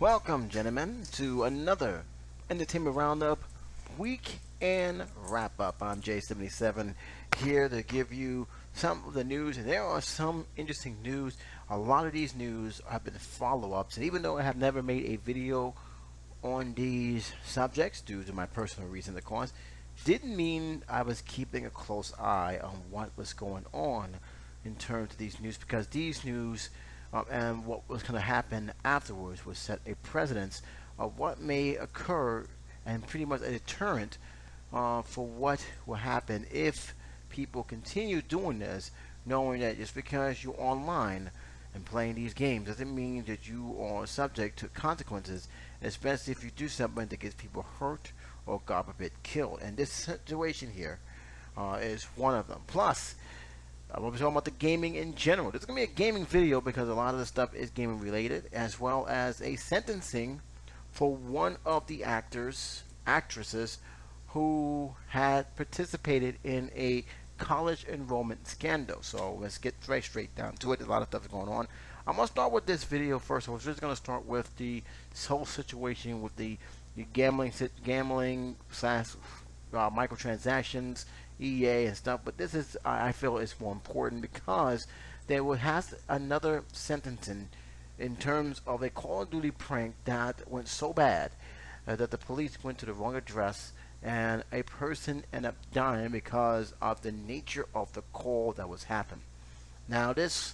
Welcome, gentlemen, to another Entertainment Roundup weekend wrap up. I'm J77 here to give you some of the news, and there are some interesting news. A lot of these news have been follow ups, and even though I have never made a video on these subjects due to my personal reason, of course, didn't mean I was keeping a close eye on what was going on in terms of these news because these news and what was going to happen afterwards would set a precedence of what may occur and pretty much a deterrent for what will happen if people continue doing this, knowing that just because you're online and playing these games doesn't mean that you are subject to consequences, especially if you do something that gets people hurt or, God forbid, killed. And this situation here is one of them. Plus, we'll be talking about the gaming in general. This is going to be a gaming video because a lot of the stuff is gaming related, as well as a sentencing for one of the actresses who had participated in a college enrollment scandal. So let's get straight down to it. A lot of stuff is going on. I'm going to start with this video first. I was just going to start with the whole situation with the gambling slash microtransactions, EA and stuff. But this is, I feel, is more important because there has another sentencing in terms of a Call of Duty prank that went so bad that the police went to the wrong address and a person ended up dying because of the nature of the call that was happening. Now this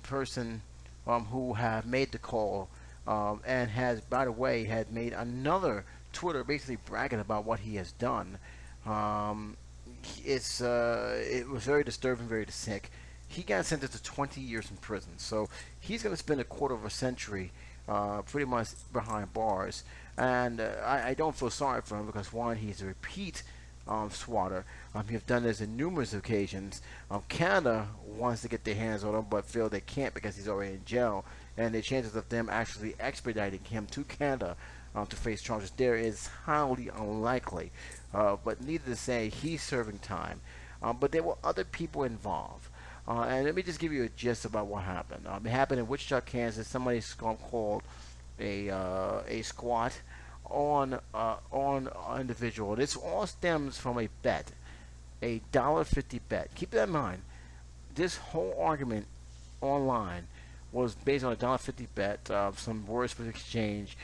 person who have made the call and has, by the way, had made another Twitter basically bragging about what he has done. It was very disturbing, very sick. He got sentenced to 20 years in prison, so he's going to spend a quarter of a century pretty much behind bars. And I don't feel sorry for him because, one, he's a repeat swatter. He's done this in numerous occasions. Canada wants to get their hands on him but feel they can't because he's already in jail, and the chances of them actually extraditing him to Canada to face charges there is highly unlikely. But needless to say, he's serving time. But there were other people involved. And let me just give you a gist about what happened. It happened in Wichita, Kansas. Somebody called a squat on an individual. This all stems from a bet, a $1.50 bet. Keep that in mind. This whole argument online was based on a $1.50 bet. Some words were exchanged.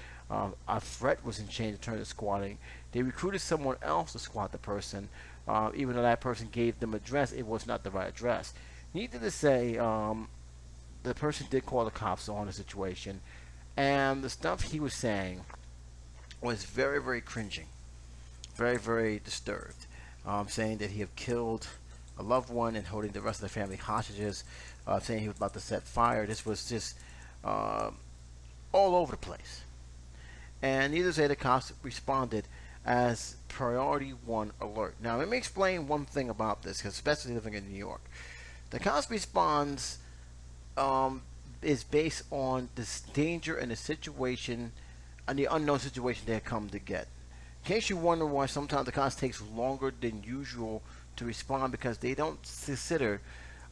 A threat was exchanged in terms of squatting. They recruited someone else to squat the person, even though that person gave them address. It was not the right address. Needless to say, the person did call the cops on the situation, and the stuff he was saying was very, very cringing, very, very disturbed. Saying that he had killed a loved one and holding the rest of the family hostages, saying he was about to set fire. This was just all over the place. And needless to say, the cops responded as priority one alert. Now, let me explain one thing about this, because especially living in New York. The cops response is based on this danger and the situation and the unknown situation they come to get. In case you wonder why sometimes the cops takes longer than usual to respond, because they don't consider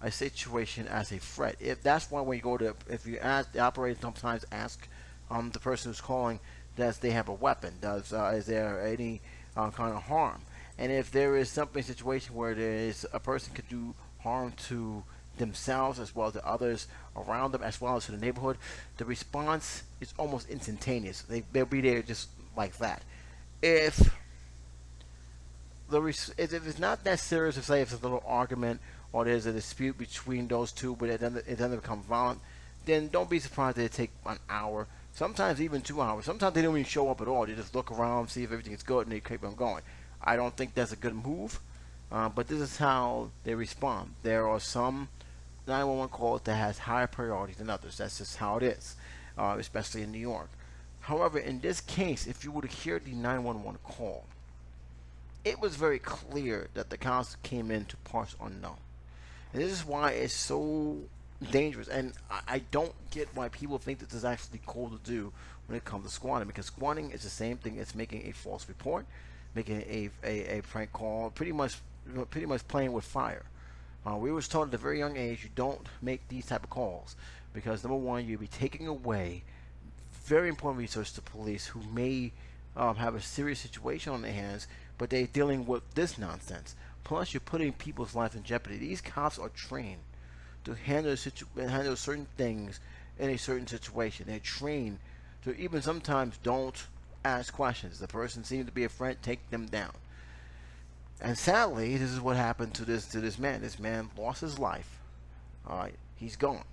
a situation as a threat. If that's why when you go to, if you ask the operator, sometimes ask the person who's calling, does they have a weapon? Is there any kind of harm? And if there is something situation where there is a person could do harm to themselves as well as the others around them as well as to the neighborhood, the response is almost instantaneous. They'll be there just like that. If it's not that serious, to say if it's a little argument or there's a dispute between those two but it doesn't become violent, then don't be surprised that it take an hour, sometimes even 2 hours. Sometimes they don't even show up at all. They just look around, see if everything is good, and they keep on going. I don't think that's a good move, but this is how they respond. There are some 911 calls that has higher priority than others. That's just how it is, especially in New York. However, in this case, if you were to hear the 911 call, it was very clear that the cops came in to parts unknown. And this is why it's so dangerous, and I don't get why people think that this is actually cool to do when it comes to squatting, because squatting is the same thing as making a false report, making a prank call, pretty much playing with fire. We was told at a very young age you don't make these type of calls because, number one, you'll be taking away very important resource to police who may have a serious situation on their hands, but they're dealing with this nonsense. Plus, you're putting people's lives in jeopardy. These cops are trained to handle certain things in a certain situation. They're trained to even sometimes don't ask questions. The person seems to be a friend, take them down. And sadly, this is what happened to this man. This man lost his life. He's gone.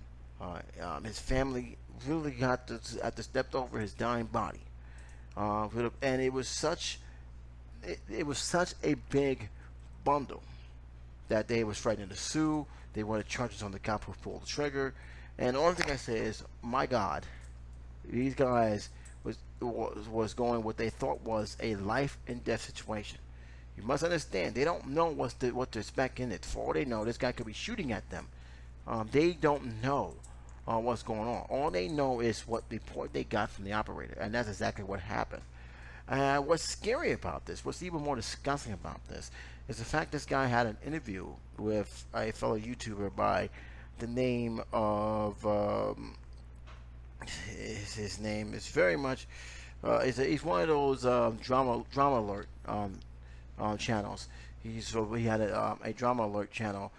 His family really had to step over his dying body. And it was such a big bundle that they was threatening to sue. They wanted charges on the cop who pulled the trigger. And the only thing I say is, my God, these guys was going what they thought was a life and death situation. You must understand, they don't know what to expect in it. For all they know, this guy could be shooting at them. They don't know what's going on. All they know is what report they got from the operator, and that's exactly what happened. What's scary about this, what's even more disgusting about this, is the fact this guy had an interview with a fellow YouTuber by the name of his name is very much he's one of those drama alert channels. He had a drama alert channel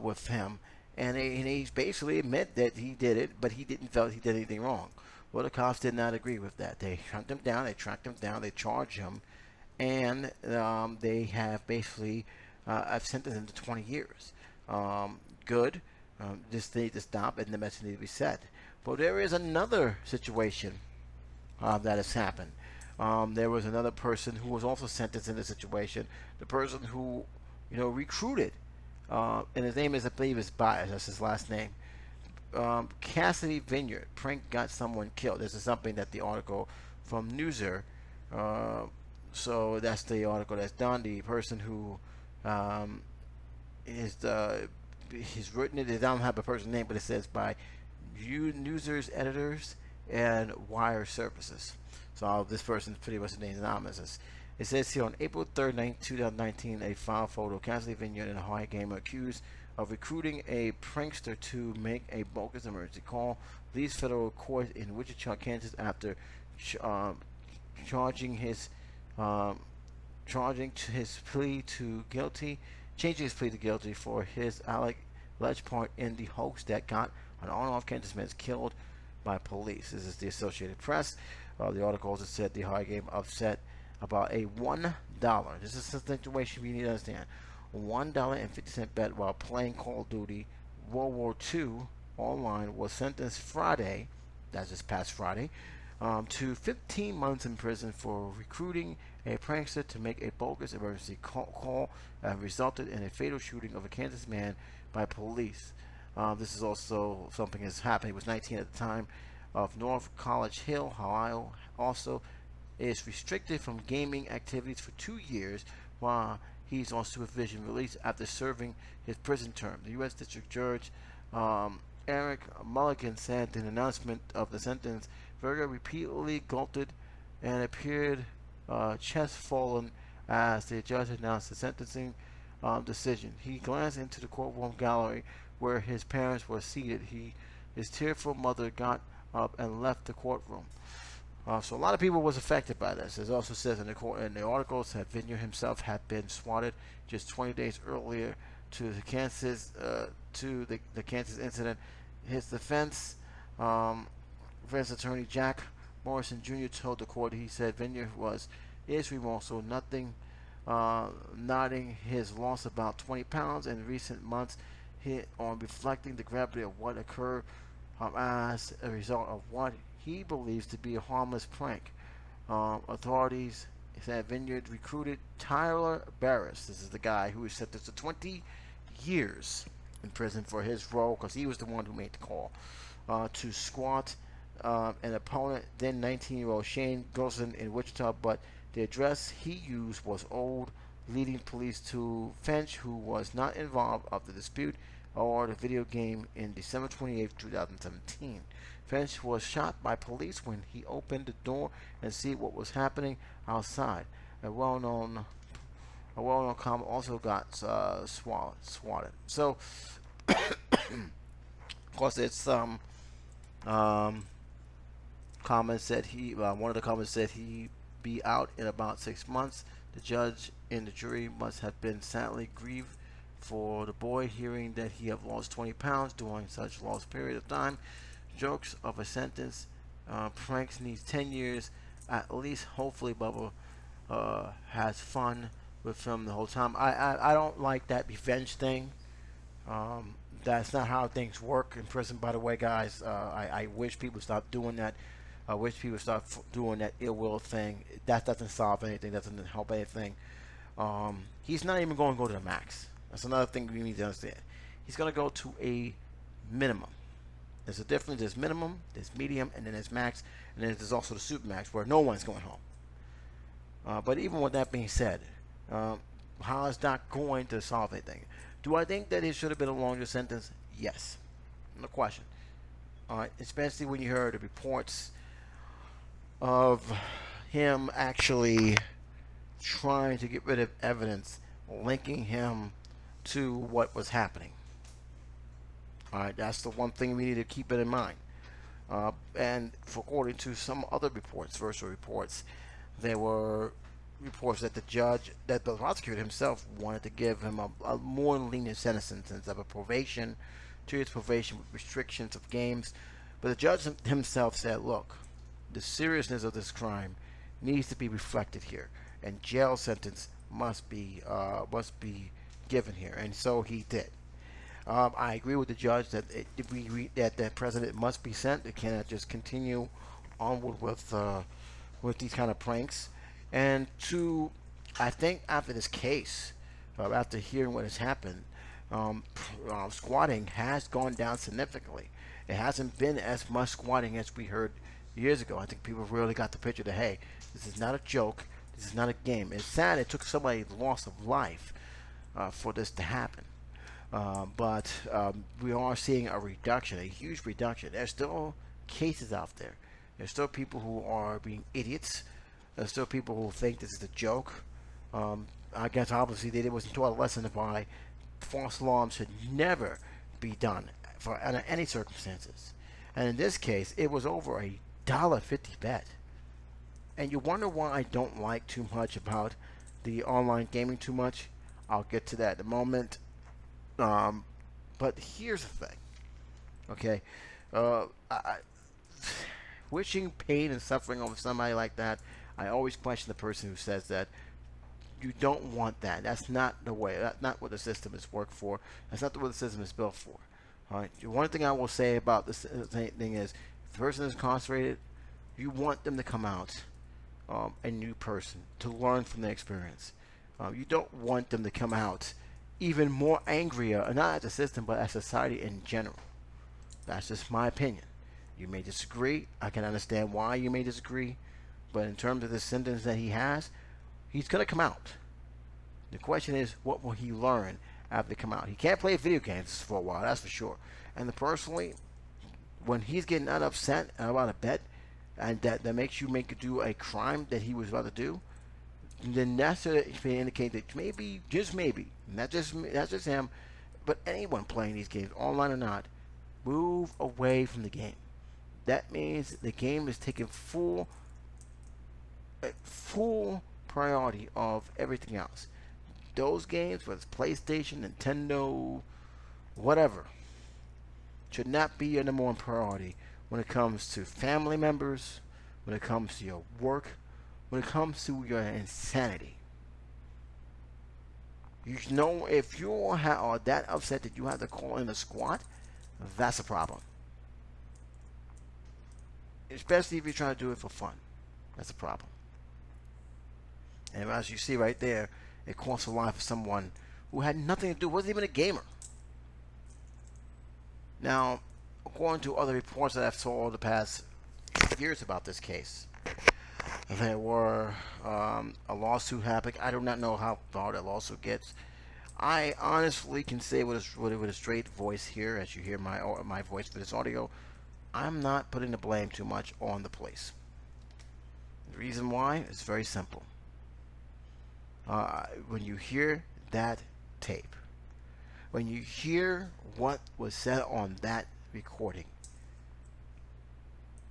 with him, and he basically admit that he did it, but he didn't feel he did anything wrong. Well, the cops did not agree with that. They tracked him down, they charged him, and they have basically I've sentenced him to 20 years. Good. This need to stop, and the message needs to be said. But there is another situation that has happened. There was another person who was also sentenced in this situation. The person who, recruited, and his name is, I believe, is Bias. That's his last name. Cassidy Vineyard. Prank got someone killed. This is something that the article from Newser. So that's the article that's done. The person who he's written it. They don't have a person's name, but it says by Newser's editors and Wire Services. So this person's pretty much named anonymous. It says here on April 3rd, 2019, a file photo of Cassidy Vineyard and a Hawaii gamer accused of recruiting a prankster to make a bogus emergency call leaves federal court in Wichita, Kansas after changing his plea to guilty for his alleged part in the hoax that got an on-off Kansas man killed by police. This is the Associated Press. The article also said the Hawaii game upset about a $1. This is the situation we need to understand. $1.50 bet while playing Call of Duty World War II online was sentenced Friday, that's this past Friday, to 15 months in prison for recruiting a prankster to make a bogus emergency call and resulted in a fatal shooting of a Kansas man by police. This is also something that's happened. He was 19 at the time. Of North College Hill, Ohio, also is restricted from gaming activities for 2 years while he's on supervision release after serving his prison term. The U.S. District Judge Eric Mulligan said in an announcement of the sentence, Verga repeatedly gulped and appeared chest-fallen as the judge announced the sentencing decision. He glanced into the courtroom gallery where his parents were seated. His tearful mother got up and left the courtroom. So a lot of people was affected by this. It also says in the articles that Vineyard himself had been swatted just 20 days earlier to the Kansas Kansas incident. His defense attorney Jack Morrison Jr. told the court he said Vineyard is remorseful, nodding his loss about 20 pounds in recent months on reflecting the gravity of what occurred as a result of what he believes to be a harmless prank. Authorities said Vineyard recruited Tyler Barris. This is the guy who was sentenced to 20 years in prison for his role, because he was the one who made the call, to squat an opponent, then 19-year-old Shane Golson in Wichita, but the address he used was old, leading police to Finch, who was not involved of the dispute or the video game in December 28, 2017. Finch was shot by police when he opened the door and see what was happening outside. A well-known comment also got swatted. So, of course, it's comments said one of the comments said he be out in about 6 months. The judge and the jury must have been sadly grieved for the boy hearing that he have lost 20 pounds during such long period of time. Jokes of a sentence. Pranks needs 10 years at least. Hopefully Bubba has fun with him the whole time. I don't like that revenge thing. That's not how things work in prison, by the way, guys. I wish people stop doing that. I wish people stop doing that ill will thing. That doesn't solve anything. Doesn't help anything. He's not even going to go to the max. That's another thing we need to understand. He's going to go to a minimum. There's a difference. There's minimum, there's medium, and then there's max, and then there's also the super max where no one's going home. But even with that being said, how is that going to solve anything? Do I think that it should have been a longer sentence? Yes. No question. Especially when you heard the reports of him actually trying to get rid of evidence linking him to what was happening. Alright, that's the one thing we need to keep it in mind. And according to some other reports, virtual reports, there were reports that that the prosecutor himself wanted to give him a more lenient sentence of a probation, 2 years probation with restrictions of games. But the judge himself said, look, the seriousness of this crime needs to be reflected here, and jail sentence must be given here, and so he did. I agree with the judge that that the president must be sent. It cannot just continue onward with these kind of pranks. And I think after this case, after hearing what has happened, squatting has gone down significantly. It hasn't been as much squatting as we heard years ago. I think people really got the picture that, hey, this is not a joke. This is not a game. It's sad it took somebody's loss of life for this to happen. But we are seeing a reduction, a huge reduction. There's still cases out there. There's still people who are being idiots. There's still people who think this is a joke. I guess obviously they wasn't taught a lesson why false alarms should never be done under any circumstances. And in this case, it was over a $1.50 bet. And you wonder why I don't like too much about the online gaming too much. I'll get to that in a moment. But here's the thing. Okay, wishing pain and suffering over somebody like that, I always question the person who says that. You don't want that. That's not the way. That's not what the system is worked for. That's not what the system is built for. All right. The one thing I will say about this thing is, if the person is incarcerated, you want them to come out a new person to learn from their experience. You don't want them to come out even more angrier, not at the system, but at society in general. That's just my opinion. You may disagree. I can understand why you may disagree. But in terms of the sentence that he has, he's going to come out. The question is, what will he learn after they come out? He can't play video games for a while, that's for sure. And personally, when he's getting that upset about a bet, and that makes you do a crime that he was about to do, then that's to indicate that maybe, just maybe, not just him, but anyone playing these games, online or not, move away from the game. That means the game is taking full priority of everything else. Those games, whether it's PlayStation, Nintendo, whatever, should not be your number one priority when it comes to family members, when it comes to your work, when it comes to your insanity. You know, if you are that upset that you have to call in a squad, that's a problem. Especially if you're trying to do it for fun. That's a problem. And as you see right there, it costs a lot for someone who had nothing to do, wasn't even a gamer. Now, according to other reports that I've saw the past years about this case, there were a lawsuit happening. I do not know how far that lawsuit gets. I honestly can say with a straight voice here, as you hear my voice for this audio, I'm not putting the blame too much on the police. The reason why is very simple. When you hear that tape, when you hear what was said on that recording,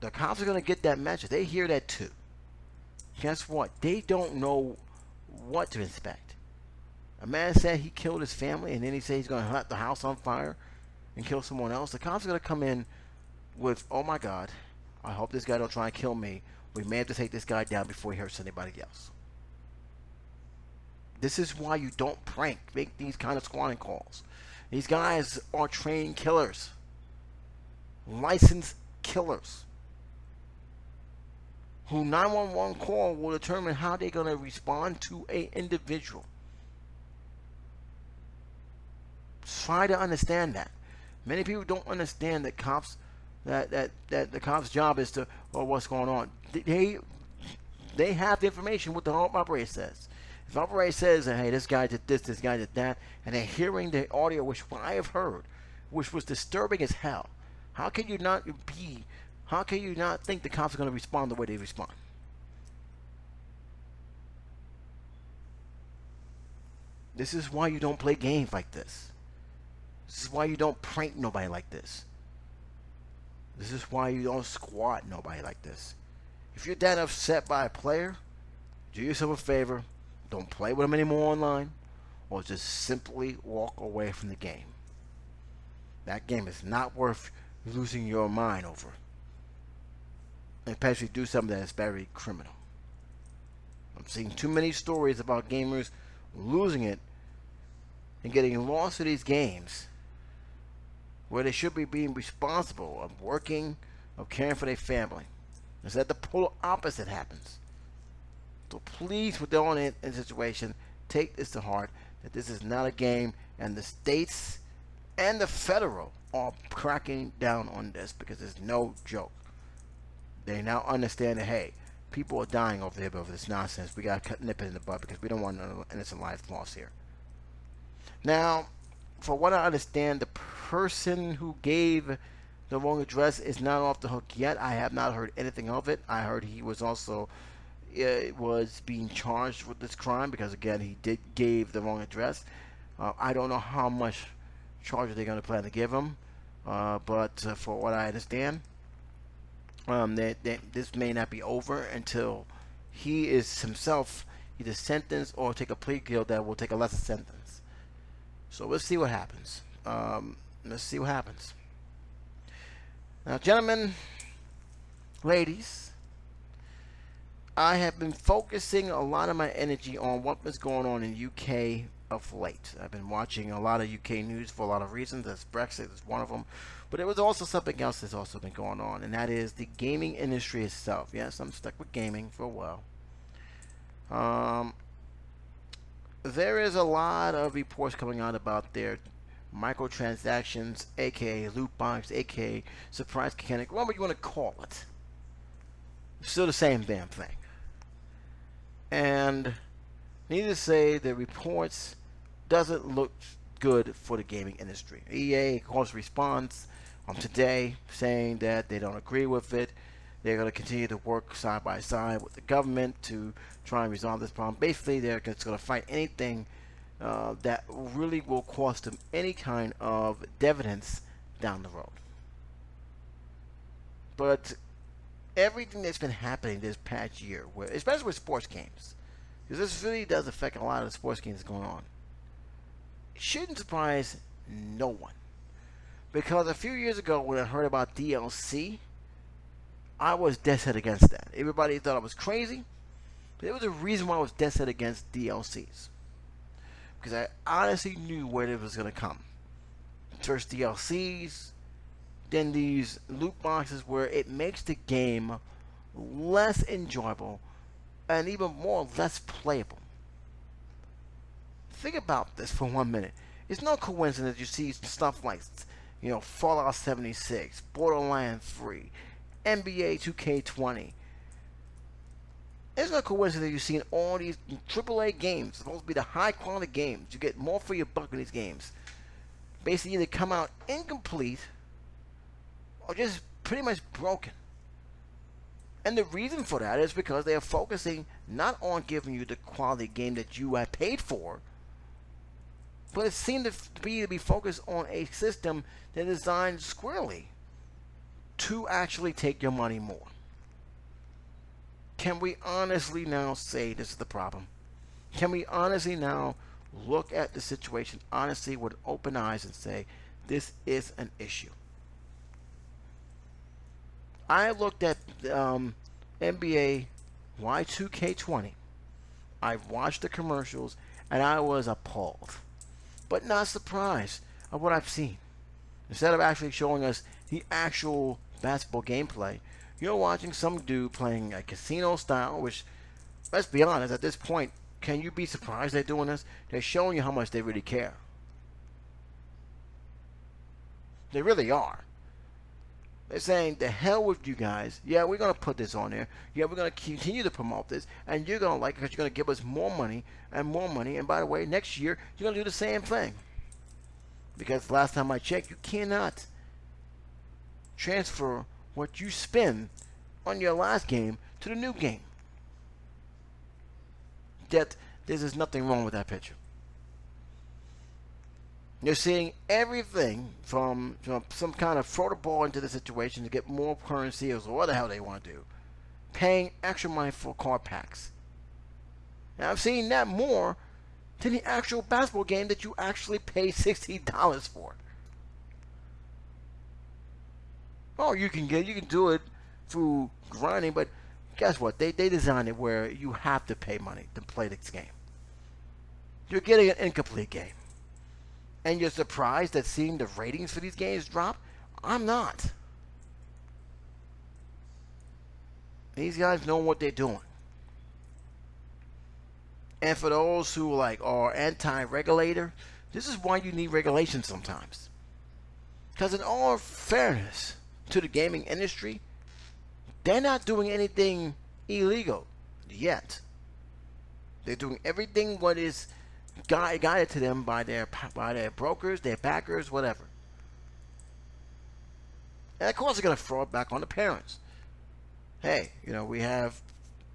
The cops are going to get that message. They hear that too. Guess what? They don't know what to expect. A man said he killed his family, and then he said he's going to light the house on fire and kill someone else. The cops are going to come in with, oh my God, I hope this guy don't try and kill me. We may have to take this guy down before he hurts anybody else. This is why you don't make these kind of squatting calls. These guys are trained killers. Licensed killers. Who 911 call will determine how they're going to respond to an individual. Try to understand that. Many people don't understand that cops, that the cops' job is to, oh, what's going on. They have the information what the operator says. If the operator says, hey, this guy did this guy did that, and they're hearing the audio, which I have heard, which was disturbing as hell, how can you not think the cops are going to respond the way they respond? This is why you don't play games like this. This is why you don't prank nobody like this. This is why you don't squat nobody like this. If you're that upset by a player, do yourself a favor. Don't play with them anymore online, or just simply walk away from the game. That game is not worth losing your mind over. Especially do something that is very criminal. I'm seeing too many stories about gamers losing it and getting lost to these games where they should be being responsible of working, of caring for their family. Instead, the polar opposite happens. So please, with the own in situation, take this to heart, that this is not a game, and the states and the federal are cracking down on this because it's no joke. They now understand that, hey, people are dying over there over this nonsense. We got to nip it in the bud because we don't want no innocent life lost here. Now, for what I understand, the person who gave the wrong address is not off the hook yet. I have not heard anything of it. I heard he was also was being charged with this crime because, again, he gave the wrong address. I don't know how much charges they're going to plan to give him, but for what I understand, this may not be over until he is himself either sentenced or take a plea deal that will take a lesser sentence. So let's see what happens. Let's see what happens. Now, gentlemen, ladies, I have been focusing a lot of my energy on what was going on in UK of late. I've been watching a lot of UK news for a lot of reasons. That's Brexit is one of them. But there was also something else that's also been going on, and that is the gaming industry itself. Yes, I'm stuck with gaming for a while. There is a lot of reports coming out about their microtransactions, aka loot box, aka surprise mechanic, whatever you want to call it. It's still the same damn thing. And needless to say, the reports doesn't look good for the gaming industry. EA, of course, responds today saying that they don't agree with it. They're going to continue to work side by side with the government to try and resolve this problem. Basically, they're just going to fight anything that really will cost them any kind of dividends down the road. But everything that's been happening this past year, especially with sports games, because this really does affect a lot of the sports games going on, it shouldn't surprise no one. Because a few years ago when I heard about DLC, I was dead set against that. Everybody thought I was crazy, but there was a reason why I was dead set against DLCs. Because I honestly knew where it was going to come. First DLCs, then these loot boxes where it makes the game less enjoyable and even more less playable. Think about this for 1 minute. It's no coincidence you see stuff like, Fallout 76, Borderlands 3, NBA 2K20. It's no coincidence you've seen all these AAA games, supposed to be the high quality games. You get more for your buck in these games. Basically either come out incomplete or just pretty much broken. And the reason for that is because they are focusing not on giving you the quality game that you have paid for, but it seemed to be focused on a system that is designed squarely to actually take your money more. Can we honestly now say this is the problem? Can we honestly now look at the situation honestly with open eyes and say this is an issue? I looked at NBA Y2K20. I watched the commercials and I was appalled, but not surprised of what I've seen. Instead of actually showing us the actual basketball gameplay, you're watching some dude playing a casino style, which, let's be honest, at this point, can you be surprised they're doing this? They're showing you how much they really care. They really are. They're saying, the hell with you guys. Yeah, we're going to put this on there. Yeah, we're going to continue to promote this. And you're going to like it because you're going to give us more money and more money. And by the way, next year, you're going to do the same thing. Because last time I checked, you cannot transfer what you spend on your last game to the new game. That there's nothing wrong with that picture. You're seeing everything from some kind of throw the ball into the situation to get more currency or what the hell they want to do. Paying extra money for card packs. Now I've seen that more than the actual basketball game that you actually pay $60 for. Oh, you can do it through grinding, but guess what? They designed it where you have to pay money to play this game. You're getting an incomplete game. And you're surprised at seeing the ratings for these games drop? I'm not. These guys know what they're doing. And for those who are anti-regulator, this is why you need regulation sometimes. Because in all fairness to the gaming industry, they're not doing anything illegal yet. They're doing everything what is guided to them by their brokers, their backers, whatever. And of course they're going to throw it back on the parents. Hey, we have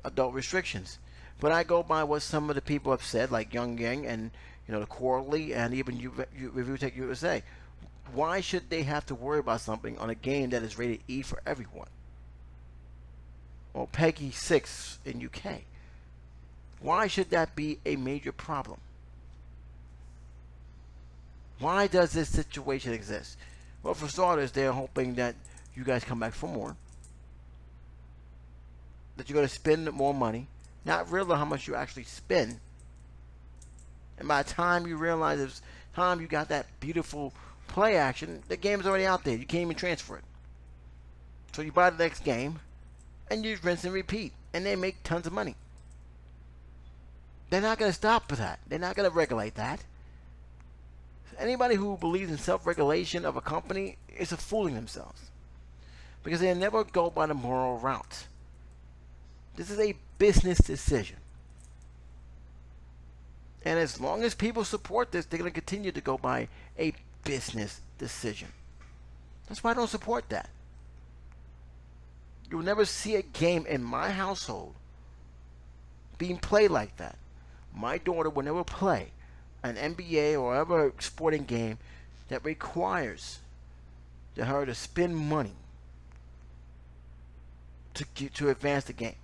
adult restrictions. But I go by what some of the people have said, like Young Yang and the Quarterly and even Review Tech USA. Why should they have to worry about something on a game that is rated E for everyone? Or PEGI 6 in UK. Why should that be a major problem? Why does this situation exist? Well, for starters, they're hoping that you guys come back for more. That you're going to spend more money. Not realize how much you actually spend. And by the time you realize it's time you got that beautiful play action, the game's already out there. You can't even transfer it. So you buy the next game, and you rinse and repeat. And they make tons of money. They're not going to stop for that. They're not going to regulate that. Anybody who believes in self-regulation of a company is fooling themselves. Because they never go by the moral route. This is a business decision. And as long as people support this, they're going to continue to go by a business decision. That's why I don't support that. You'll never see a game in my household being played like that. My daughter will never play an NBA or other sporting game that requires her to spend money to advance the game.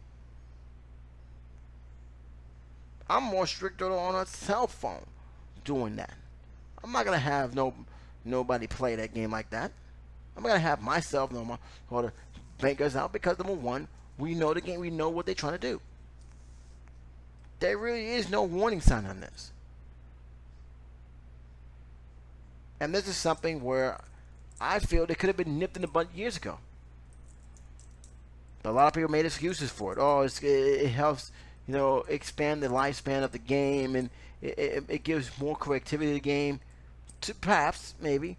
I'm more strict on a cell phone doing that. I'm not gonna have nobody play that game like that. I'm gonna have myself or the bankers out because number one, we know the game, we know what they're trying to do. There really is no warning sign on this. And this is something where I feel they could have been nipped in the bud years ago. A lot of people made excuses for it. Oh, it helps, expand the lifespan of the game, and it gives more creativity to the game. Perhaps, maybe.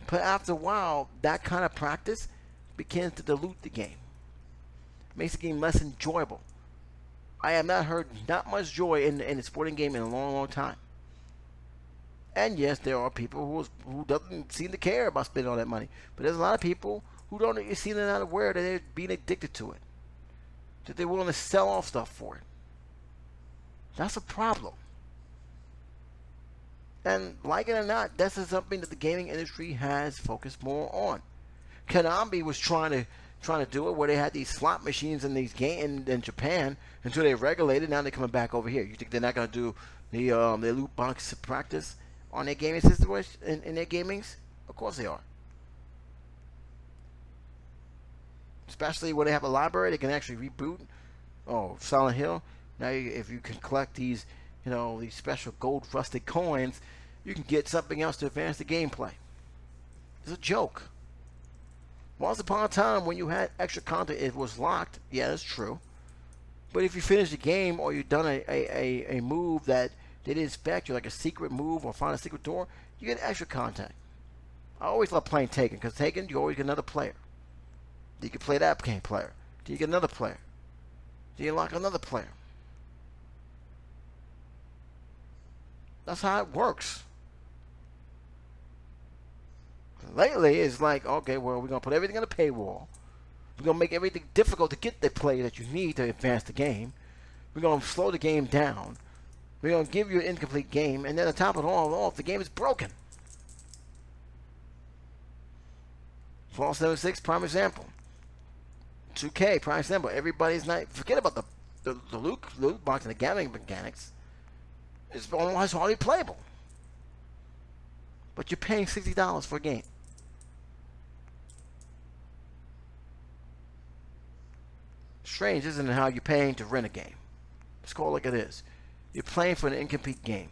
But after a while, that kind of practice begins to dilute the game. Makes the game less enjoyable. I have not heard that much joy in the sporting game in a long, long time. And yes, there are people who doesn't seem to care about spending all that money. But there's a lot of people who don't seem to not aware that they're being addicted to it. That they're willing to sell off stuff for it. That's a problem. And like it or not, this is something that the gaming industry has focused more on. Konami was trying to do it where they had these slot machines in these games in Japan until they regulated. Now they're coming back over here. You think they're not going to do the loot box practice on their gaming system in their gamings? Of course they are. Especially when they have a library, they can actually reboot. Oh, Silent Hill. Now, if you can collect these, these special gold rusted coins, you can get something else to advance the gameplay. It's a joke. Once upon a time, when you had extra content, it was locked. Yeah, that's true. But if you finish the game or you've done a move that they didn't expect, you like a secret move or find a secret door, you get extra content. I always love playing Taken, because Taken, you always get another player. You can play that game player. Do you get another player? Do you unlock another player? That's how it works. Lately, it's like, okay, well, we're going to put everything on a paywall. We're going to make everything difficult to get the play that you need to advance the game. We're going to slow the game down. We're going to give you an incomplete game. And then to top it all off, the game is broken. Fallout 76, prime example. 2K, prime example. Everybody's not... Forget about the loot box and the gambling mechanics. It's almost hardly playable. But you're paying $60 for a game. Strange, isn't it, how you're paying to rent a game? Let's call it like it is. You're playing for an incomplete game.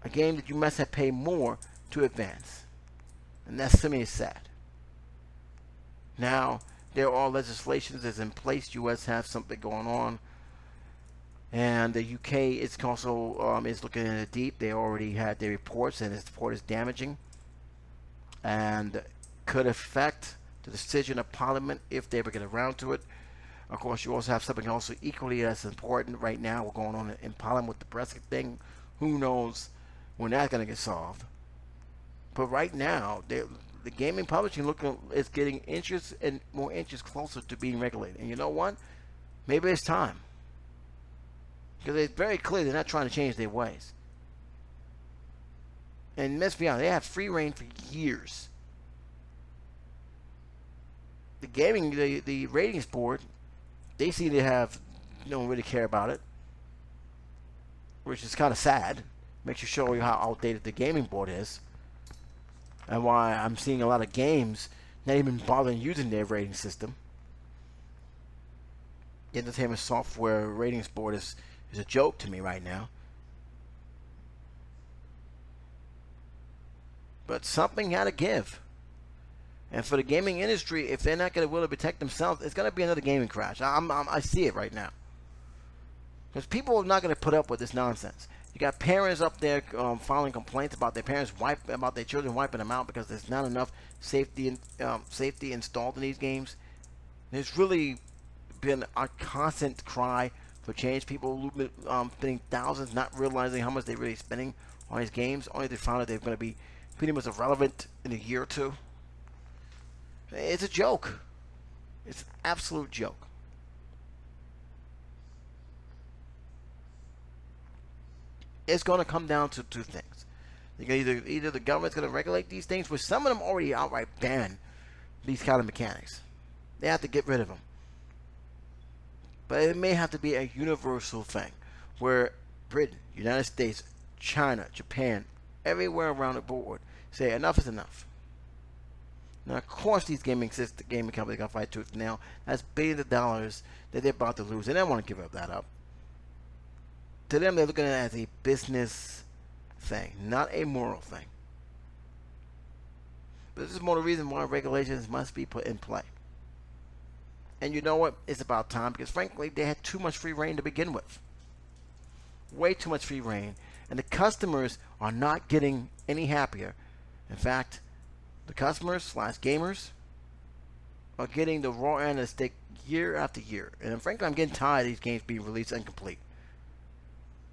A game that you must have paid more to advance. And that's, to me, is sad. Now, there are legislations that's in place. U.S. has something going on. And the UK is also is looking at it deep. They already had their reports, and this report is damaging and could affect the decision of Parliament if they ever get around to it. Of course, you also have something also equally as important right now. We're going on in Parliament with the Brexit thing. Who knows when that's going to get solved? But right now, the gaming publishing is getting inches and more inches closer to being regulated. And you know what? Maybe it's time. Because it's very clear they're not trying to change their ways. And let's be honest, they have free reign for years. The gaming, the ratings board, they seem to have don't really care about it, which is kind of sad. Makes you show you how outdated the gaming board is, and why I'm seeing a lot of games not even bothering using their rating system. The entertainment software ratings board is a joke to me right now. But something had to give. And for the gaming industry, if they're not going to will to protect themselves, it's going to be another gaming crash. I see it right now. Because people are not going to put up with this nonsense. You got parents up there filing complaints about their parents about their children wiping them out because there's not enough safety installed in these games. There's really been a constant cry for change. People spending thousands, not realizing how much they're really spending on these games, only to find out they're going to be pretty much irrelevant in a year or two. It's a joke. It's an absolute joke. It's going to come down to two things. Either the government's going to regulate these things, which some of them already outright ban these kind of mechanics. They have to get rid of them. But it may have to be a universal thing where Britain, United States, China, Japan, everywhere around the board say enough is enough. Now, of course, these gaming companies got to fight tooth and nail. That's billions of dollars that they're about to lose. They don't want to give that up. To them, they're looking at it as a business thing, not a moral thing. But this is more the reason why regulations must be put in play. And you know what? It's about time, because frankly, they had too much free reign to begin with. Way too much free reign. And the customers are not getting any happier. In fact, the customers / gamers are getting the raw end of the stick year after year. And frankly, I'm getting tired of these games being released incomplete.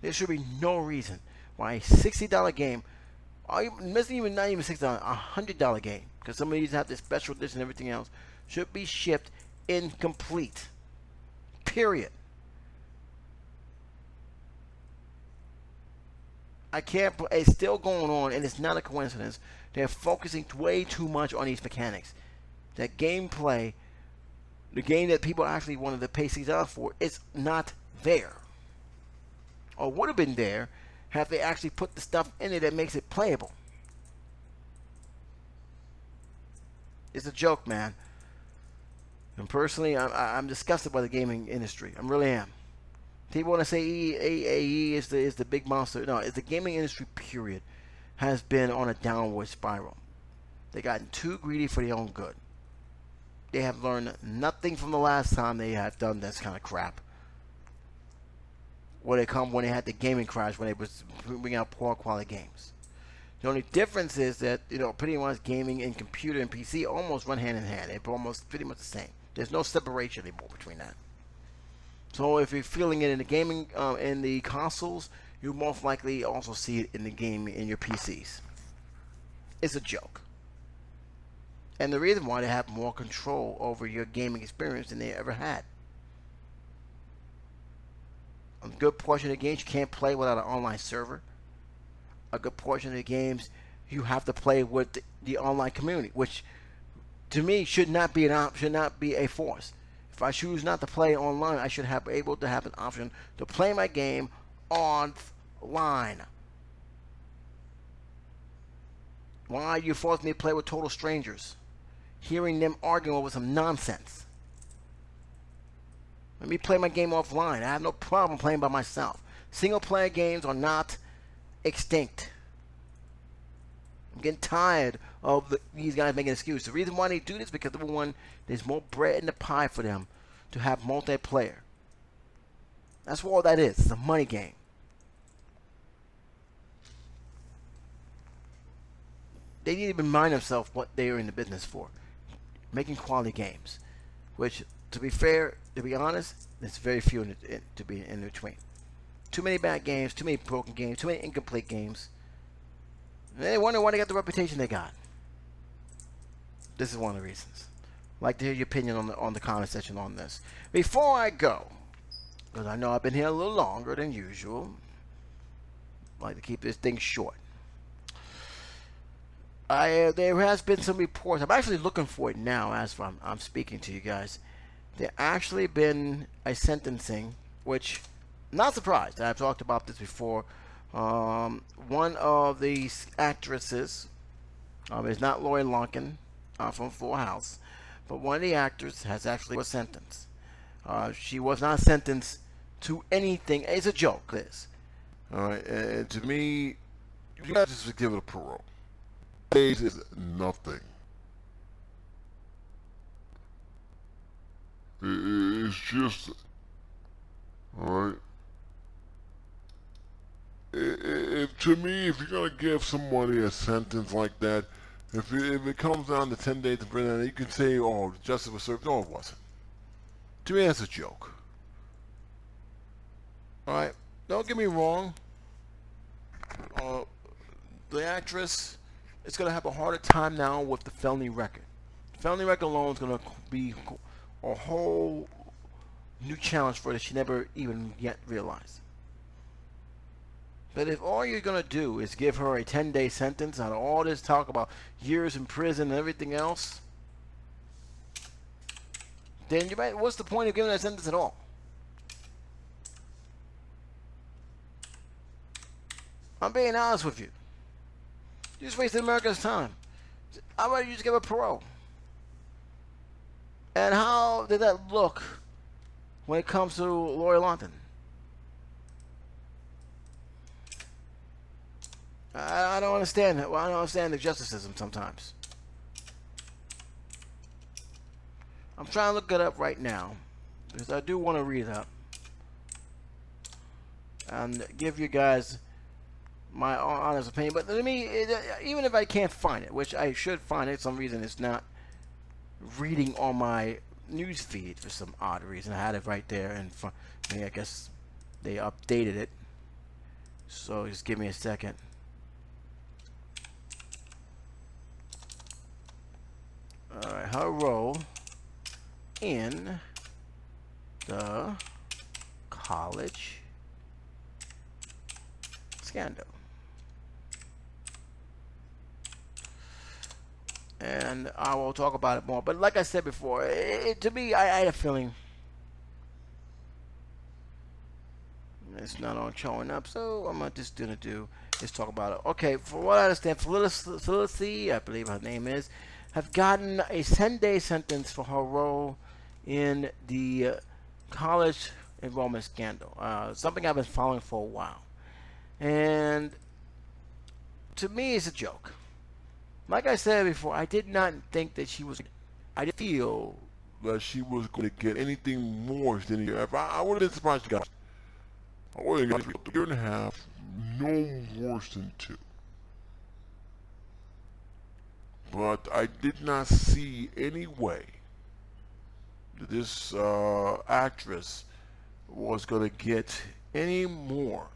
There should be no reason why a $60 game, or even not even $60, $100 game, because some of these have this special edition and everything else, should be shipped incomplete. Period. I can't. It's still going on, and it's not a coincidence. They're focusing way too much on these mechanics. that gameplay, the game that people actually wanted to pay $6 for, is not there. Or would have been there had they actually put the stuff in it that makes it playable. It's a joke, man. And personally, I'm disgusted by the gaming industry. I really am. People want to say EAE is the big monster. No, it's the gaming industry, period, has been on a downward spiral. They gotten too greedy for their own good. They have learned nothing from the last time they have done this kind of crap. When they had the gaming crash, when they was bringing out poor quality games. The only difference is that, pretty much gaming and computer and PC almost run hand in hand. They're almost pretty much the same. There's no separation anymore between that. So if you're feeling it in the gaming, in the consoles, you most likely also see it in the game in your PCs. It's a joke. And the reason why they have more control over your gaming experience than they ever had. A good portion of the games you can't play without an online server. A good portion of the games you have to play with the online community, which to me should not be a force. If I choose not to play online, I should have able to have an option to play my game online. Why are you forcing me to play with total strangers? Hearing them arguing over some nonsense. Let me play my game offline. I have no problem playing by myself. Single player games are not extinct. I'm getting tired of these guys making excuses. The reason why they do this is because, number one, there's more bread in the pie for them to have multiplayer. That's what all that is. It's a money game. They need to remind themselves what they are in the business for. Making quality games. Which, to be fair, to be honest, there's very few to be in between. Too many bad games, too many broken games, too many incomplete games. And they wonder why they got the reputation they got. This is one of the reasons. I'd like to hear your opinion on the comment section on this. Before I go, because I know I've been here a little longer than usual, I'd like to keep this thing short. There has been some reports. I'm actually looking for it now as I'm speaking to you guys. There actually been a sentencing, which, not surprised. I've talked about this before. One of these actresses is not Lori Loughlin from Full House, but one of the actors has actually was sentenced. She was not sentenced to anything. It's a joke. This. All right, and to me, you got to just give it a parole. Days is nothing. It's just, all right. To me, if you're gonna give somebody a sentence like that, if it comes down to 10 days in prison, you can say, "Oh, justice was served." No, it wasn't. To me, that's a joke. All right. Don't get me wrong. The actress is gonna have a harder time now with the felony record. The felony record alone is gonna be a whole new challenge for her that she never even yet realized. But if all you're going to do is give her a 10-day sentence out of all this talk about years in prison and everything else, then what's the point of giving that sentence at all? I'm being honest with you. You just wasted America's time. How about you just give her parole? And how did that look when it comes to Lori Loughlin? I don't understand that. Well, I don't understand the justice system sometimes. I'm trying to look it up right now because I do want to read it up and give you guys my honest opinion. But to me, even if I can't find it, which I should find it, for some reason it's not reading on my news feed for some odd reason. I had it right there in front. I guess they updated it. So just give me a second. Alright, her role in the college scandal. and I will talk about it more. But like I said before, to me, I had a feeling it's not on showing up, so I'm just gonna do is talk about it. Okay, for what I understand, Felicity, I believe her name is, have gotten a 10-day sentence for her role in the college enrollment scandal. Something I've been following for a while, and to me, it's a joke. Like I said before, I did not think that she was. I didn't feel that she was going to get anything more than a year. If I would have been surprised she got. I would have got a year and a half, no worse than 2. But I did not see any way that this actress was going to get any more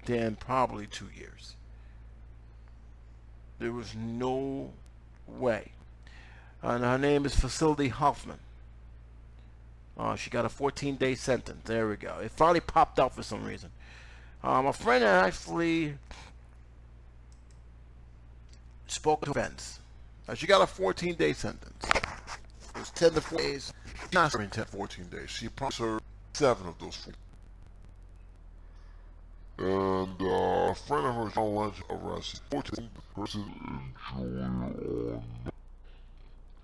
than probably 2 years. There was no way. And her name is Felicity Huffman. She got a 14-day sentence. There we go. It finally popped out for some reason. A friend actually spoke to defense. She got a 14-day sentence. It was 10 to 4 days. Not serving 14 days. She probably served 7 of those 4. And a friend of hers alleged arrested 14 persons enjoying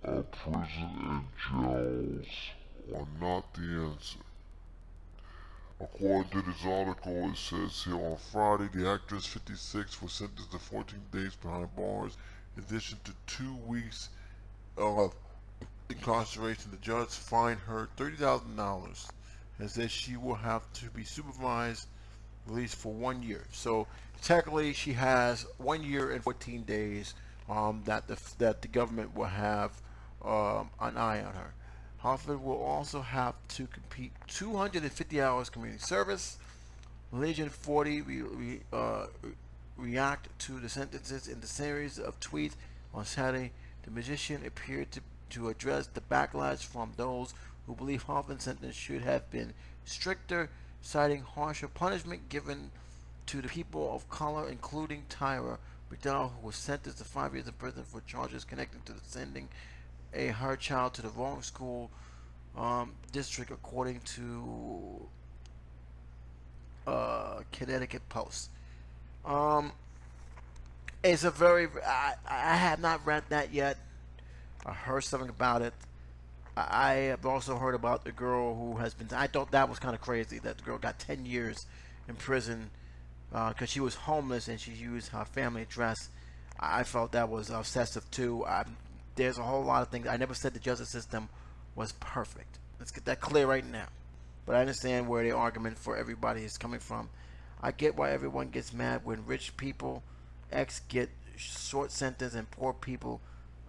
on prison and jails are not the answer. According to this article, it says here on Friday, the actress 56 was sentenced to 14 days behind bars, in addition to 2 weeks of incarceration. The judge fined her $30,000 and says she will have to be supervised released for 1 year. So technically, she has 1 year and 14 days that the government will have an eye on her. Hoffman will also have to complete 250 hours community service. Legion 40 react to the sentences in the series of tweets on Saturday. The musician appeared to address the backlash from those who believe Hoffman's sentence should have been stricter, citing harsher punishment given to the people of color, including Tyra McDonald, who was sentenced to 5 years in prison for charges connected to sending her child to the wrong school district, according to Connecticut Post. It's a very I have not read that yet. I heard something about it. I have also heard about the girl who has been. I thought that was kind of crazy that the girl got 10 years in prison because she was homeless and she used her family address. I felt that was obsessive too. There's a whole lot of things. I never said the justice system was perfect. Let's get that clear right now. But I understand where the argument for everybody is coming from. I get why everyone gets mad when rich people X get short sentence and poor people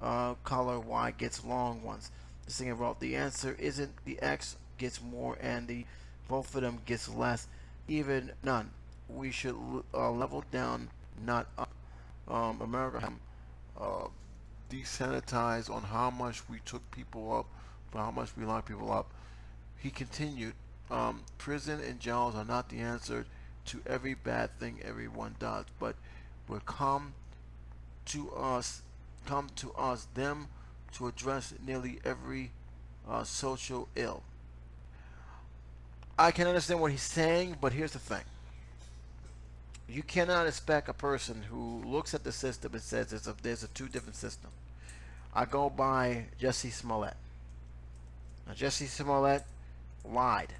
color Y gets long ones. The singer wrote, the answer isn't the X gets more and the both of them gets less, even none. We should level down, not up. America desanitize on how much we took people up, for how much we locked people up. He continued, prison and jails are not the answer to every bad thing everyone does, but will come to us them to address nearly every social ill. I can understand what he's saying, but here's the thing. You cannot expect a person who looks at the system and says there's a two different system. I go by Jesse Smollett. Now, Jesse Smollett lied.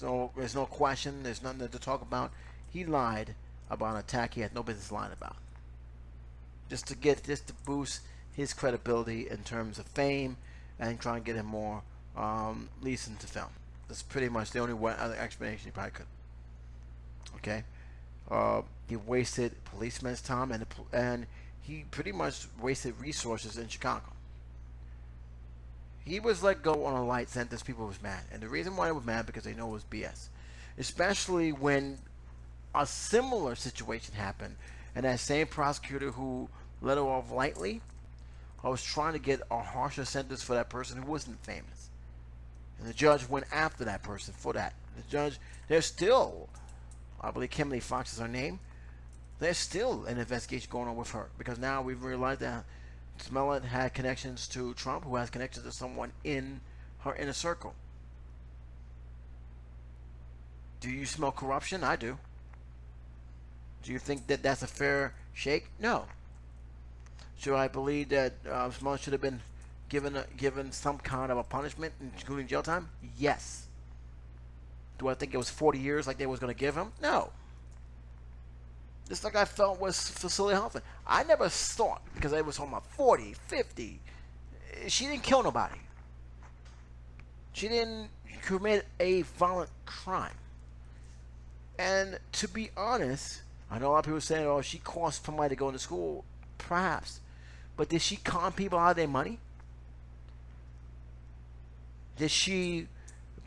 There's no question. There's nothing to talk about. He lied about an attack he had no business lying about. Just to boost his credibility in terms of fame and try and get him more leads into film. That's pretty much the only other explanation he probably could. Okay. He wasted policemen's time and he pretty much wasted resources in Chicago. He was let go on a light sentence. People was mad, and the reason why they were mad because they know it was BS, especially when a similar situation happened, and that same prosecutor who let her off lightly, I was trying to get a harsher sentence for that person who wasn't famous, and the judge went after that person for that. The judge, there's still, I believe Kimberly Fox is her name. There's still an investigation going on with her because now we've realized that Smollett had connections to Trump, who has connections to someone in her inner circle. Do you smell corruption? I do. Do you think that that's a fair shake? No. Should I believe that Smollett should have been given some kind of a punishment, including jail time? Yes. Do I think it was 40 years like they was going to give him? No. Just like I felt was Cecilia Hoffman. I never thought, because I was talking about 40, 50, she didn't kill nobody. She didn't commit a violent crime. And to be honest, I know a lot of people saying, oh, she cost somebody to go into school. Perhaps. But did she con people out of their money? Did she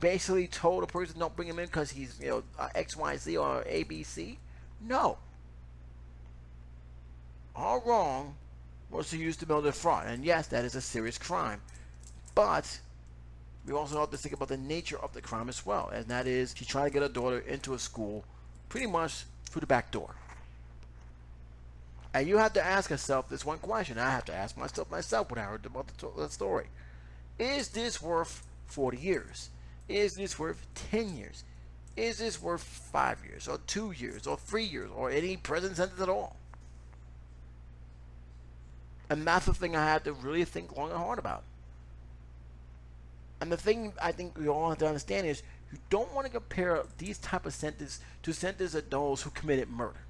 basically told a person don't bring him in because he's, X, Y, Z or A, B, C? No. All wrong was to use the bill to fraud. And yes, that is a serious crime. But we also have to think about the nature of the crime as well. And that is, she tried to get her daughter into a school pretty much through the back door. And you have to ask yourself this one question. I have to ask myself when I heard about the story. Is this worth 40 years? Is this worth 10 years? Is this worth 5 years or 2 years or 3 years or any prison sentence at all? And that's the thing I had to really think long and hard about. And the thing I think we all have to understand is you don't want to compare these type of sentences to sentences of those who committed murder.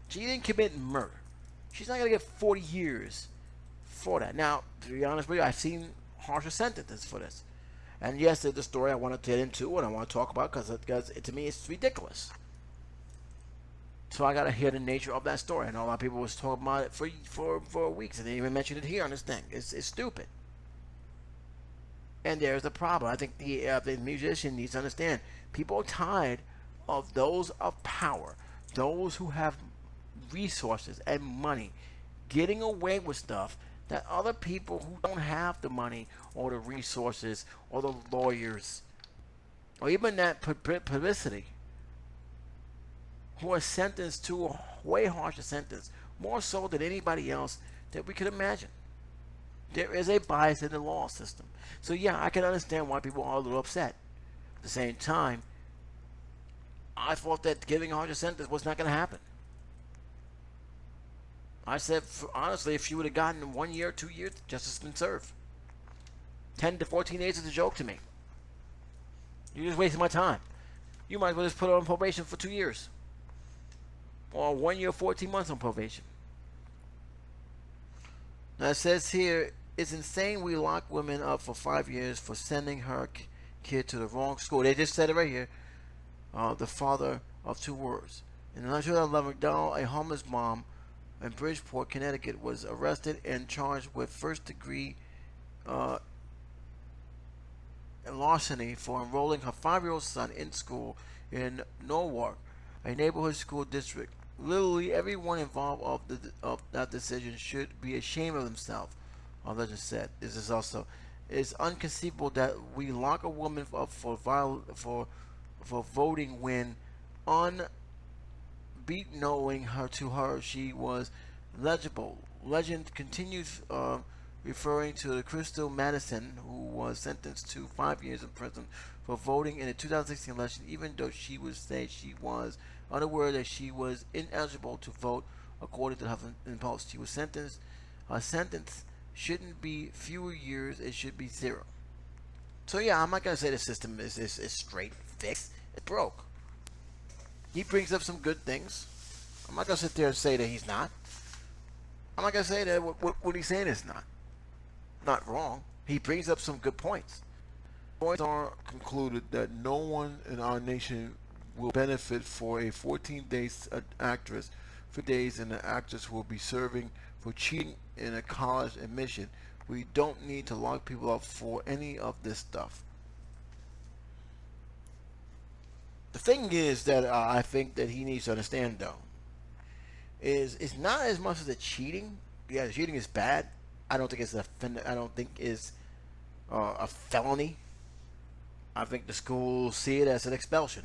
She didn't commit murder. She's not going to get 40 years for that. Now, to be honest with you, I've seen harsher sentences for this. And yes, there's the story I want to get into and I want to talk about because to me it's ridiculous. So I got to hear the nature of that story. And a lot of people was talking about it for weeks and they even mentioned it here on this thing. It's stupid. And there's the problem. I think the musician needs to understand people are tired of those of power, those who have resources and money, getting away with stuff that other people who don't have the money or the resources or the lawyers or even that publicity, who are sentenced to a way harsher sentence, more so than anybody else that we could imagine. There is a bias in the law system. So yeah, I can understand why people are a little upset. At the same time, I thought that giving a harsher sentence was not going to happen. I said, honestly, if she would have gotten 1 year, 2 years, justice been served. 10 to 14 days is a joke to me. You're just wasting my time. You might as well just put her on probation for 2 years. Or 1 year, 14 months on probation. Now it says here, it's insane we lock women up for 5 years for sending her kid to the wrong school. They just said it right here. The father of 2 words. In 2011, McDonald, a homeless mom in Bridgeport, Connecticut, was arrested and charged with first-degree larceny for enrolling her 5-year-old son in school in Norwalk, a neighborhood school district. Literally, everyone involved of that decision should be ashamed of themselves. Legend said. This is also, it's inconceivable that we lock a woman up for voting when knowing her to her she was legible. Legend continues referring to the Crystal Madison, who was sentenced to 5 years in prison for voting in the 2016 election, even though she would say she was unaware that she was ineligible to vote. According to the Huffington Post, she was sentenced. Her sentence shouldn't be fewer years; it should be 0. So yeah, I'm not gonna say the system is straight fixed. It's broke. He brings up some good things. I'm not gonna sit there and say that he's not. I'm not gonna say that what he's saying is not wrong. He brings up some good points. Points are concluded that no one in our nation will benefit for a 14-day actress for days, and the actress will be serving for cheating in a college admission. We don't need to lock people up for any of this stuff. The thing is that I think that he needs to understand, though, is it's not as much as the cheating. Yeah, the cheating is bad. I don't think it's a felony. I think the schools see it as an expulsion.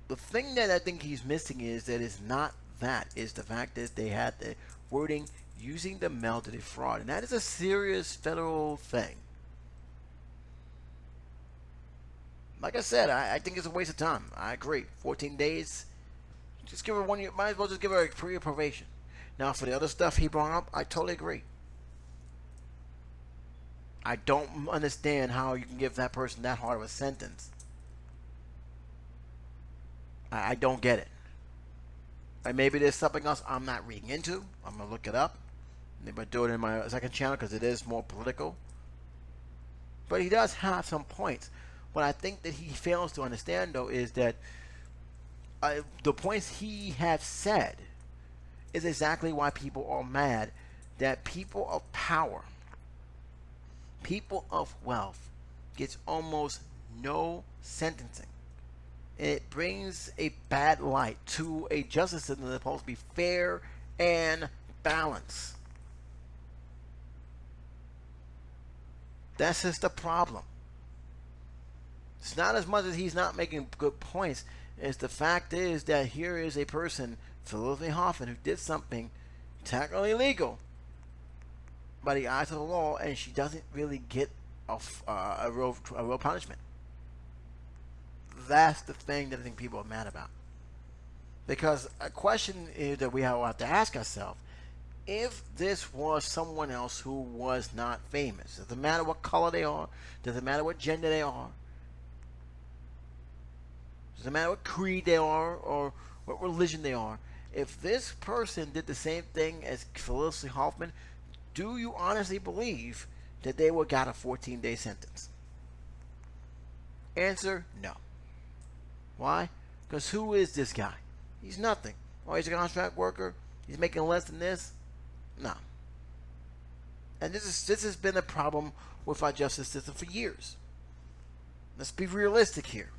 The thing that I think he's missing is that it's not that is the fact that they had the wording using the mail to defraud, and that is a serious federal thing. Like I said, I think it's a waste of time. I agree. 14 days. Just give her 1 year. Might as well just give her a 3-year probation. Now, for the other stuff he brought up, I totally agree. I don't understand how you can give that person that hard of a sentence. I don't get it. And maybe there's something else I'm not reading into. I'm going to look it up. Maybe I'll do it in my second channel because it is more political. But he does have some points. What I think that he fails to understand, though, is that the points he has said is exactly why people are mad that people of power, people of wealth, gets almost no sentencing. And it brings a bad light to a justice system that's supposed to be fair and balanced. That's just the problem. It's not as much as he's not making good points. It's the fact is that here is a person, Felicity Huffman, who did something technically illegal by the eyes of the law, and she doesn't really get a real punishment. That's the thing that I think people are mad about. Because a question is that we have to ask ourselves: if this was someone else who was not famous, doesn't matter what color they are, doesn't matter what gender they are, doesn't matter what creed they are or what religion they are, if this person did the same thing as Felicity Huffman, do you honestly believe that they would got a 14-day sentence? Answer: no. Why? Because who is this guy? He's nothing. Oh, he's a contract worker. He's making less than this. No. And this has been a problem with our justice system for years. Let's be realistic here.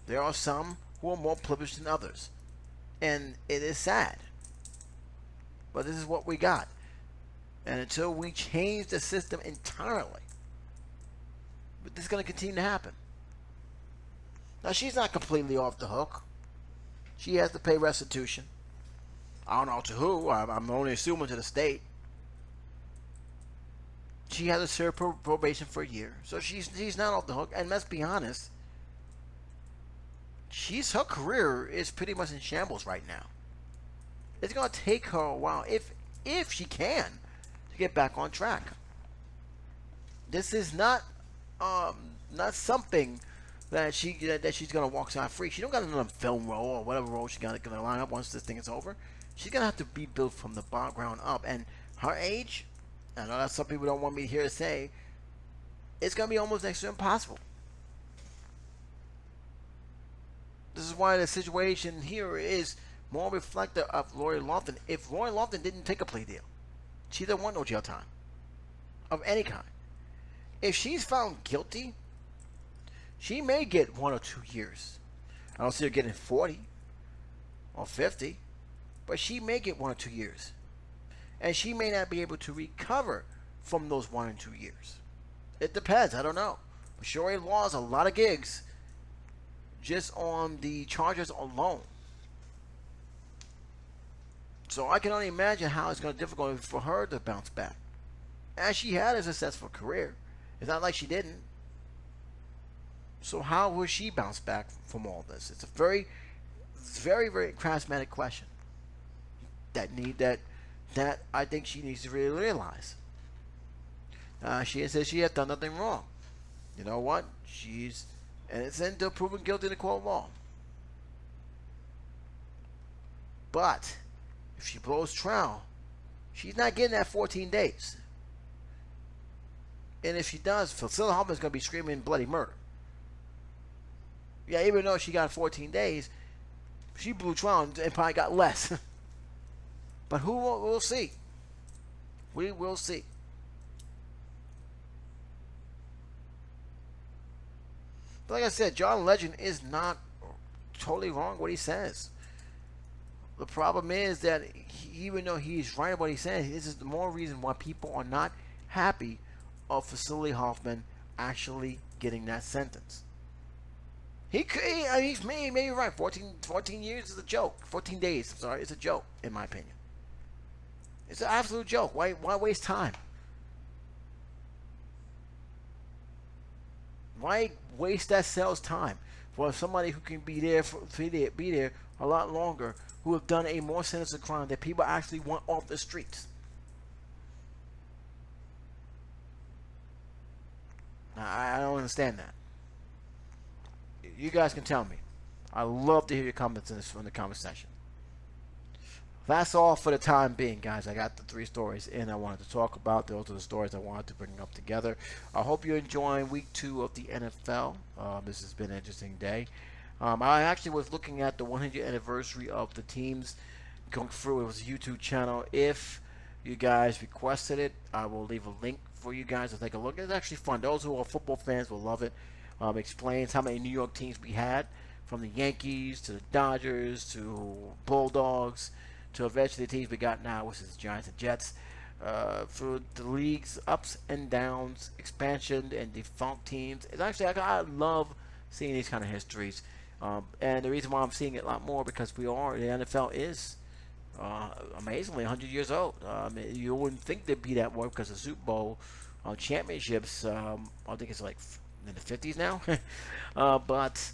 There are some who are more privileged than others, and it is sad. But this is what we got. And until we change the system entirely, but this is going to continue to happen. Now, she's not completely off the hook. She has to pay restitution. I don't know to who. I'm only assuming to the state. She has to serve probation for a year. So she's not off the hook. And let's be honest, her career is pretty much in shambles right now. It's going to take her a while, if she can, to get back on track. This is not something that she's going to walk out free. She don't got another film role or whatever role she's going to line up once this thing is over. She's going to have to be built from the ground up. And her age, I know that some people don't want me to hear her say, it's going to be almost next to impossible. This is why the situation here is more reflective of Lori Loughlin. If Lori Loughlin didn't take a plea deal, she doesn't want no jail time of any kind. If she's found guilty, she may get 1 or 2 years. I don't see her getting 40 or 50, but she may get 1 or 2 years. And she may not be able to recover from those 1 and 2 years. It depends. I don't know. But Sharia law is a lot of gigs just on the charges alone. So I can only imagine how it's going to be difficult for her to bounce back. And she had a successful career. It's not like she didn't. So how will she bounce back from all this? It's a very, very, very charismatic question that I think she needs to really realize. She says she has done nothing wrong. You know what? And it's into proven guilty in the court of law. But if she blows trial, she's not getting that 14 days. And if she does, Felicity Huffman is going to be screaming bloody murder. Yeah, even though she got 14 days, she blew trial and probably got less. But we'll see. We will see. But like I said, John Legend is not totally wrong what he says. The problem is that even though he's right about what he's saying, this is the more reason why people are not happy of Felicity Huffman actually getting that sentence. He's maybe right. 14 years is a joke. 14 days. I'm sorry, it's a joke in my opinion. It's an absolute joke. Why waste time? Why waste that sales time for somebody who can be there be there a lot longer, who have done a more sinister crime that people actually want off the streets? I don't understand that. You guys can tell me. I love to hear your comments in the comment section. That's all for the time being, guys. I got the 3 stories in I wanted to talk about. Those are the stories I wanted to bring up together. I hope you're enjoying week 2 of the NFL. This has been an interesting day. I actually was looking at the 100th anniversary of the teams going through. It was a YouTube channel. If you guys requested it, I will leave a link for you guys to take a look. It's actually fun. Those who are football fans will love it. Explains how many New York teams we had, from the Yankees to the Dodgers to Bulldogs to eventually the teams we got now, which is the Giants and Jets. For the league's ups and downs, expansion and defunct teams. It's actually, I love seeing these kind of histories. And the reason why I'm seeing it a lot more, because the NFL is amazingly 100 years old. You wouldn't think they'd be that way because the Super Bowl championships, I think it's like in the 50s now. But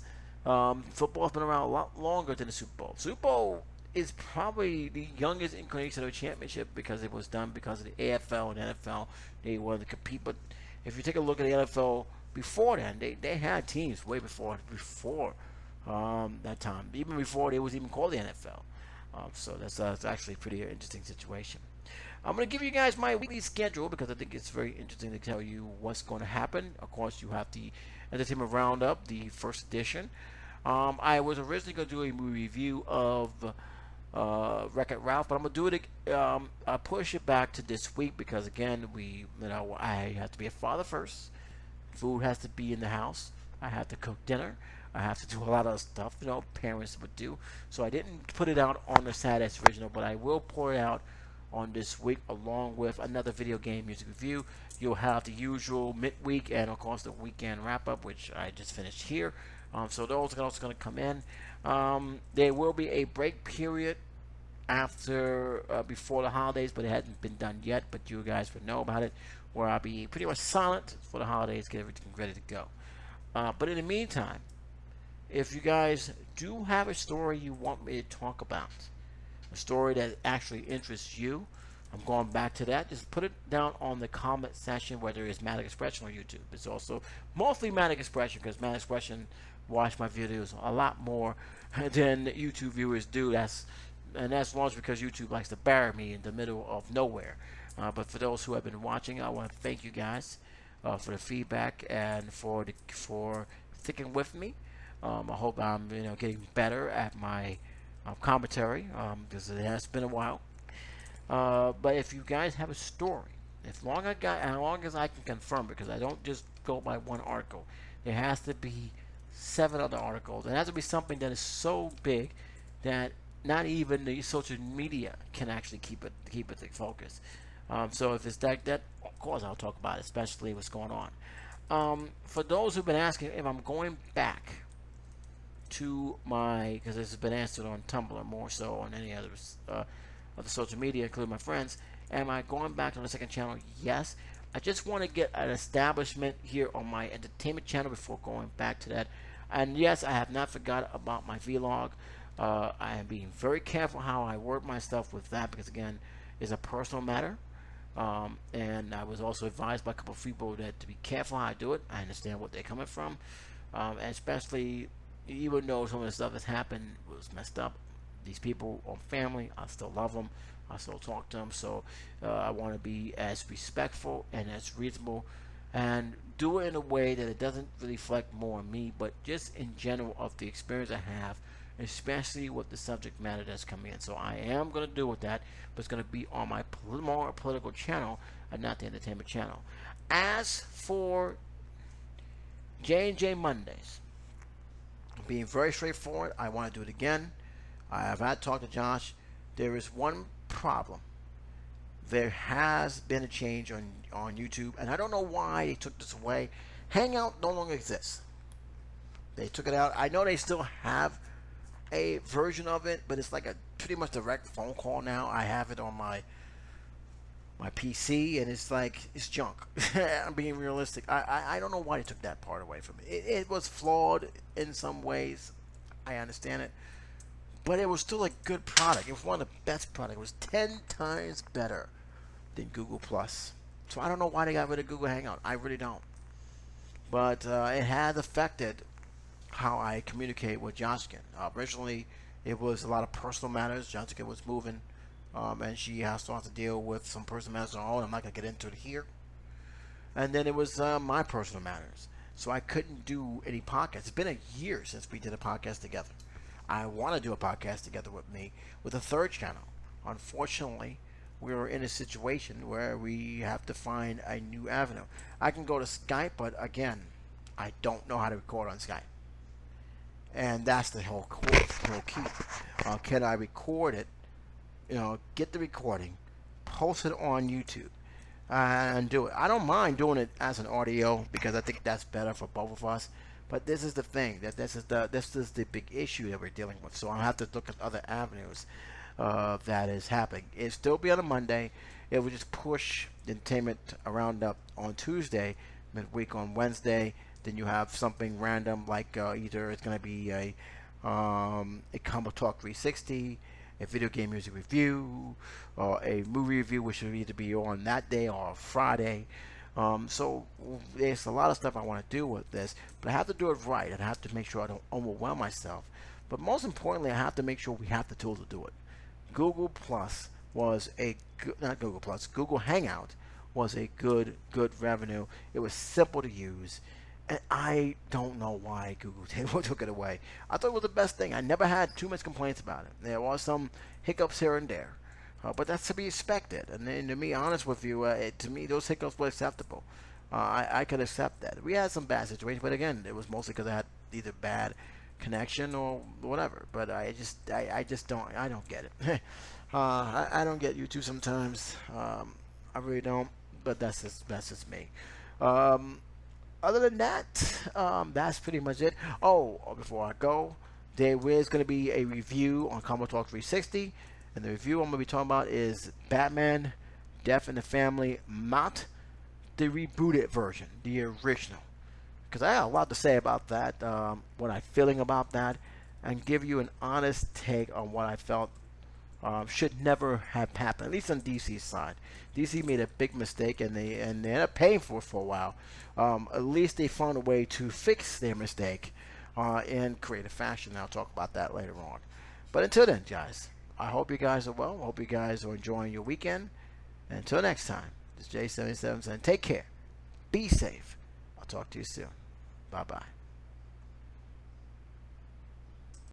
football's been around a lot longer than the Super Bowl. Super Bowl is probably the youngest incarnation of a championship because it was done because of the AFL and NFL. They wanted to compete. But if you take a look at the NFL before then, they had teams way before that time, even before they was even called the NFL. So that's actually a pretty interesting situation. I'm going to give you guys my weekly schedule because I think it's very interesting to tell you what's going to happen. Of course, you have the Entertainment Roundup, the first edition. I was originally going to do a review of Wreck-It Ralph, but I'm going to do it. I push it back to this week because, again, I have to be a father first. Food has to be in the house. I have to cook dinner. I have to do a lot of stuff, parents would do. So I didn't put it out on the Saturday original, but I will pour it out on this week along with another video game music review. You'll have the usual midweek and of course the weekend wrap up, which I just finished here. So those are also going to come in. There will be a break period after before the holidays, but it hasn't been done yet, but you guys would know about it, where I'll be pretty much silent for the holidays, get everything ready to go. But in the meantime, if you guys do have a story you want me to talk about, a story that actually interests you, I'm going back to that. Just put it down on the comment section, whether it's Manic Expression or YouTube. It's also mostly Manic Expression because Manic Expression watch my videos a lot more than YouTube viewers do. That's largely because YouTube likes to bury me in the middle of nowhere. But for those who have been watching, I want to thank you guys for the feedback and for sticking with me. I hope I'm getting better at my commentary because it has been a while. But if you guys have a story, as long as I can confirm, because I don't just go by one article, there has to be 7 other articles. It has to be something that is so big that not even the social media can actually keep it in focus. So if it's that, of course I'll talk about it, especially what's going on. For those who've been asking if I'm going back to because this has been answered on Tumblr more so on any other social media, including my friends, am I going back on the second channel? Yes. I just want to get an establishment here on my entertainment channel before going back to that. And yes, I have not forgot about my vlog. I am being very careful how I word my stuff with that because, again, it's a personal matter. And I was also advised by a couple of people that to be careful how I do it. I understand what they're coming from. And especially, even though some of the stuff that's happened was messed up, these people are family. I still love them. I still talk to them. So I want to be as respectful and as reasonable and do it in a way that it doesn't reflect more on me, but just in general of the experience I have, especially with the subject matter that's coming in. So I am going to do with that, but it's going to be on my more political channel and not the entertainment channel. As for J&J Mondays, being very straightforward, I want to do it again. I have had talked to Josh. There is one problem. There has been a change on YouTube, and I don't know why they took this away. Hangout no longer exists. They took it out. I know they still have a version of it, but it's like a pretty much direct phone call now. I have it on my PC, and it's like it's junk. I'm being realistic. I don't know why they took that part away from it. It was flawed in some ways. I understand it, but it was still a good product. It was one of the best products. It was 10 times better than Google Plus. So I don't know why they got rid of Google Hangout. I really don't. But it has affected how I communicate with Johnskin. Originally, it was a lot of personal matters. Johnskin was moving, and she has to deal with some personal matters on her own. I'm not going to get into it here. And then it was my personal matters. So I couldn't do any podcasts. It's been a year since we did a podcast together. I want to do a podcast together with me with a third channel. Unfortunately, we're in a situation where we have to find a new avenue. I can go to Skype, but again, I don't know how to record on Skype. And that's the whole key. Can I record it, get the recording, post it on YouTube, and do it? I don't mind doing it as an audio because I think that's better for both of us. But this is the thing, that this is the big issue that we're dealing with. So I'll have to look at other avenues that is happening. It'll still be on a Monday. It will just push the Entertainment Roundup on Tuesday, midweek on Wednesday. Then you have something random like either it's going to be a Combo Talk 360, a video game music review, or a movie review, which will either be on that day or Friday. So there's a lot of stuff I want to do with this, but I have to do it right, and I have to make sure I don't overwhelm myself. But most importantly, I have to make sure we have the tools to do it. Google Plus was Google Hangout was a good revenue. It was simple to use, and I don't know why Google took it away. I thought it was the best thing. I never had too much complaints about it. There was some hiccups here and there, but that's to be expected. And then, to be honest with you, to me, those hiccups were acceptable. I could accept that. We had some bad situations, but again, it was mostly because I had either bad connection or whatever. But I just don't get it. I don't get YouTube sometimes. I really don't. But that's just me. Other than that, that's pretty much it. Oh, before I go, there is going to be a review on Commodore Talk 360. And the review I'm going to be talking about is Batman Death in the Family, not the rebooted version, the original. Because I have a lot to say about that, what I'm feeling about that, and give you an honest take on what I felt should never have happened, at least on DC's side. DC made a big mistake, and they ended up paying for it for a while. At least they found a way to fix their mistake in creative fashion. I'll talk about that later on. But until then, guys, I hope you guys are well. I hope you guys are enjoying your weekend. And until next time, this is J77 saying take care. Be safe. I'll talk to you soon. Bye-bye.